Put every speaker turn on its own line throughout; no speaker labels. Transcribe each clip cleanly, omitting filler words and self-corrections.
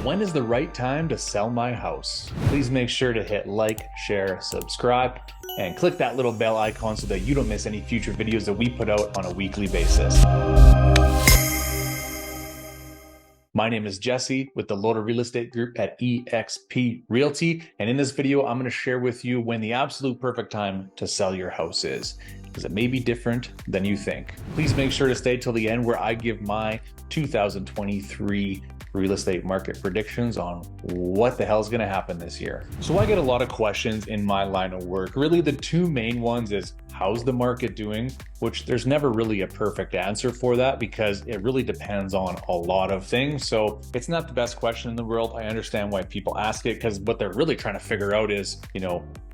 When is the right time to sell my house? Please make sure to hit like, share, subscribe, and click that little bell icon so that you don't miss any future videos that we put out on a weekly basis. My name is Jesse with the Loader Real Estate Group at eXp Realty. And in this video, I'm going to share with you when the absolute perfect time to sell your house is, because it may be different than you think. Please make sure to stay till the end where I give my 2023 real estate market predictions on what the hell is going to happen this year. So I get a lot of questions in my line of work. Really, the two main ones is how's the market doing, which there's never really a perfect answer for that because it really depends on a lot of things. So it's not the best question in the world. I understand why people ask it because what they're really trying to figure out is,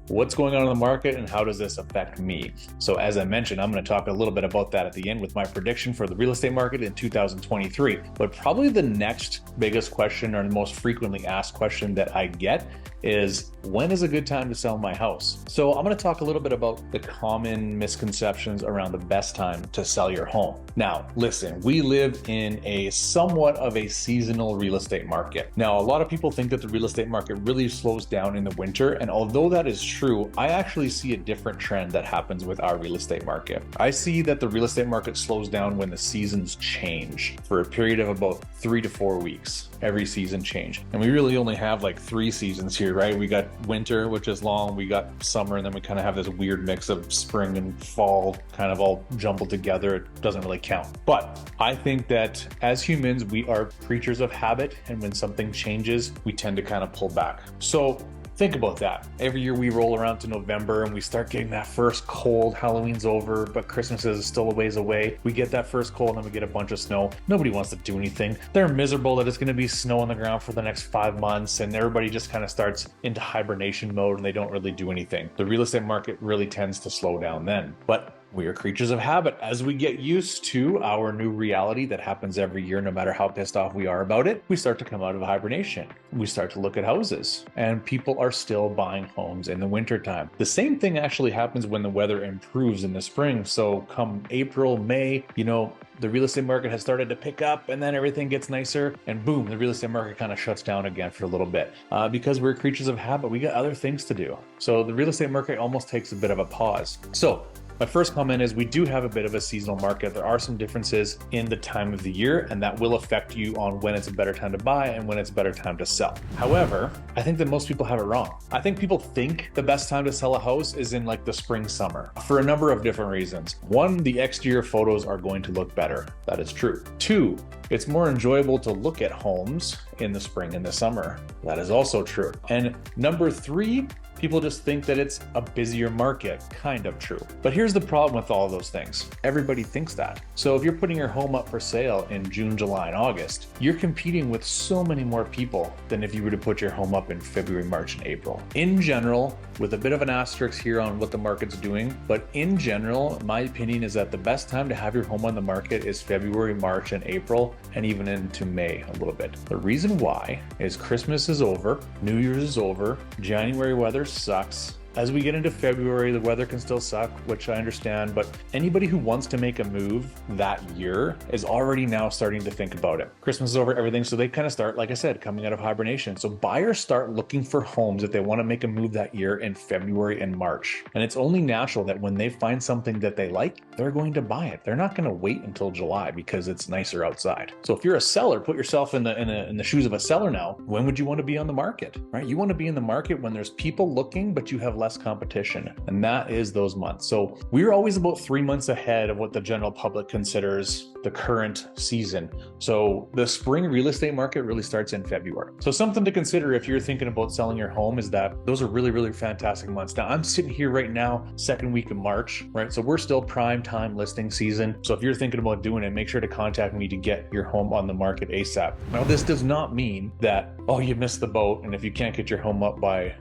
what's going on in the market and how does this affect me? So as I mentioned, I'm going to talk a little bit about that at the end with my prediction for the real estate market in 2023. But probably the next biggest question or the most frequently asked question that I get is, when is a good time to sell my house? So I'm going to talk a little bit about the common misconceptions around the best time to sell your home. Now, listen, we live in a somewhat of a seasonal real estate market. Now, a lot of people think that the real estate market really slows down in the winter. And although that is true, I actually see a different trend that happens with our real estate market. I see that the real estate market slows down when the seasons change for a period of about 3 to 4 weeks. Every season change. And we really only have like 3 seasons here, right? We got winter, which is long, we got summer, and then we kind of have this weird mix of spring and fall kind of all jumbled together. It doesn't really count. But I think that as humans, we are creatures of habit, and when something changes, we tend to kind of pull back. So think about that. Every year we roll around to November and we start getting that first cold. Halloween's over, but Christmas is still a ways away. We get that first cold and then we get a bunch of snow. Nobody wants to do anything. They're miserable that it's going to be snow on the ground for the next 5 months, and everybody just kind of starts into hibernation mode and they don't really do anything. The real estate market really tends to slow down then. But we are creatures of habit. As we get used to our new reality that happens every year, no matter how pissed off we are about it, we start to come out of hibernation. We start to look at houses, and people are still buying homes in the wintertime. The same thing actually happens when the weather improves in the spring. So come April, May, the real estate market has started to pick up, and then everything gets nicer, and boom, the real estate market kind of shuts down again for a little bit. Because we're creatures of habit, we got other things to do. So the real estate market almost takes a bit of a pause. So my first comment is we do have a bit of a seasonal market. There are some differences in the time of the year, and that will affect you on when it's a better time to buy and when it's a better time to sell. However, I think that most people have it wrong. I think people think the best time to sell a house is in like the spring, summer for a number of different reasons. One, the exterior photos are going to look better. That is true. 2, it's more enjoyable to look at homes in the spring and the summer. That is also true. And number 3, people just think that it's a busier market. Kind of true. But here's the problem with all those things. Everybody thinks that. So if you're putting your home up for sale in June, July, and August, you're competing with so many more people than if you were to put your home up in February, March, and April. In general, with a bit of an asterisk here on what the market's doing, but in general, my opinion is that the best time to have your home on the market is February, March, and April, and even into May a little bit. The reason why is Christmas is over, New Year's is over, January weather sucks. As we get into February, the weather can still suck, which I understand, but anybody who wants to make a move that year is already now starting to think about it. Christmas is over, everything, so they kind of start, like I said, coming out of hibernation. So buyers start looking for homes if they want to make a move that year in February and March. And it's only natural that when they find something that they like, they're going to buy it. They're not going to wait until July because it's nicer outside. So if you're a seller, put yourself in the shoes of a seller now. When would you want to be on the market, right? You want to be in the market when there's people looking, but you have less competition, and that is those months. So we're always about 3 months ahead of what the general public considers the current season. So the spring real estate market really starts in February. So something to consider if you're thinking about selling your home is that those are really, really fantastic months. Now I'm sitting here right now, second week of March, right? So we're still prime time listing season. So if you're thinking about doing it, make sure to contact me to get your home on the market ASAP. Now this does not mean that, oh, you missed the boat, and if you can't get your home up by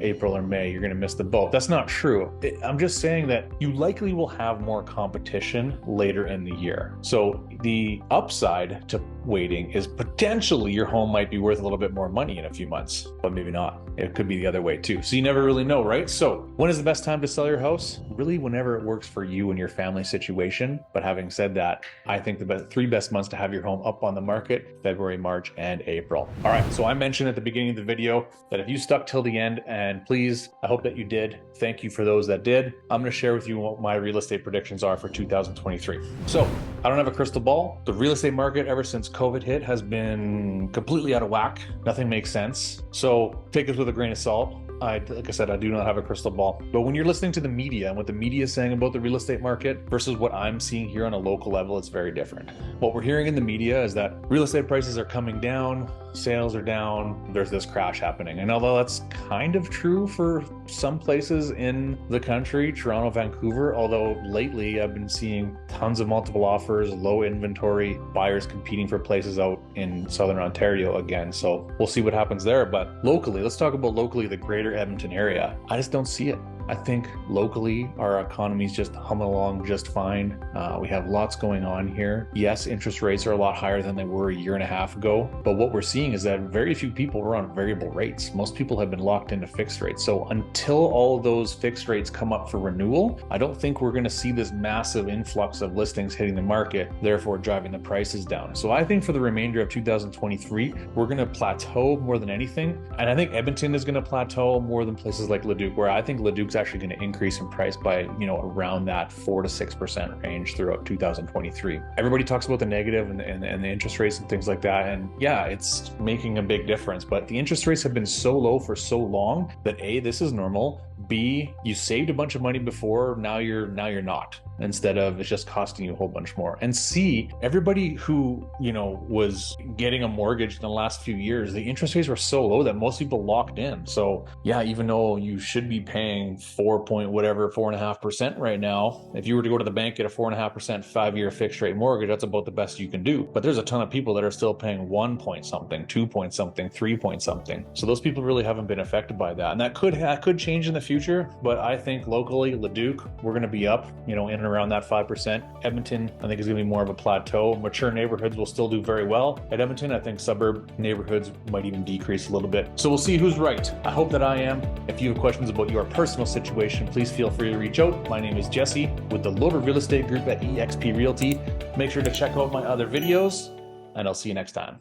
April or May, you're going to miss the boat. That's not true. I'm just saying that you likely will have more competition later in the year. So the upside to waiting is potentially your home might be worth a little bit more money in a few months, but maybe not. It could be the other way too. So you never really know, right? So when is the best time to sell your house? Really, whenever it works for you and your family situation. But having said that, I think the three best months to have your home up on the market: February, March, and April. All right, so I mentioned at the beginning of the video that if you stuck till the end, and please, I hope that you did. Thank you for those that did. I'm going to share with you what my real estate predictions are for 2023. So I don't have a crystal ball. The real estate market ever since COVID hit has been completely out of whack. Nothing makes sense. So take this with a grain of salt. Like I said, I do not have a crystal ball. But when you're listening to the media and what the media is saying about the real estate market versus what I'm seeing here on a local level, it's very different. What we're hearing in the media is that real estate prices are coming down, sales are down, there's this crash happening. And although that's kind of true for some places in the country, Toronto, Vancouver, although lately I've been seeing tons of multiple offers, low inventory, buyers competing for places out in Southern Ontario again. So we'll see what happens there. But locally, let's talk about locally, the greater Edmonton area. I just don't see it. I think locally, our economy's just humming along just fine. We have lots going on here. Yes, interest rates are a lot higher than they were a year and a half ago, but what we're seeing is that very few people are on variable rates. Most people have been locked into fixed rates. So until all of those fixed rates come up for renewal, I don't think we're going to see this massive influx of listings hitting the market, therefore driving the prices down. So I think for the remainder of 2023, we're going to plateau more than anything. And I think Edmonton is going to plateau more than places like Leduc, where I think Leduc's actually going to increase in price by, around that 4 to 6% range throughout 2023. Everybody talks about the negative and the interest rates and things like that. And yeah, it's making a big difference, but the interest rates have been so low for so long that A, this is normal. B, you saved a bunch of money before, now you're not, instead of it's just costing you a whole bunch more. And C, everybody who, was getting a mortgage in the last few years, the interest rates were so low that most people locked in. So yeah, even though you should be paying 4.5% right now, if you were to go to the bank, get a 4.5% 5-year fixed rate mortgage, that's about the best you can do. But there's a ton of people that are still paying 1 point something, 2 point something, 3 point something. So those people really haven't been affected by that. And that could change in the future, but I think locally, Leduc, we're going to be up, in and around that 5%. Edmonton, I think, is going to be more of a plateau. Mature neighborhoods will still do very well. At Edmonton, I think suburb neighborhoods might even decrease a little bit. So we'll see who's right. I hope that I am. If you have questions about your personal situation, please feel free to reach out. My name is Jesse with the Loader Real Estate Group at eXp Realty. Make sure to check out my other videos, and I'll see you next time.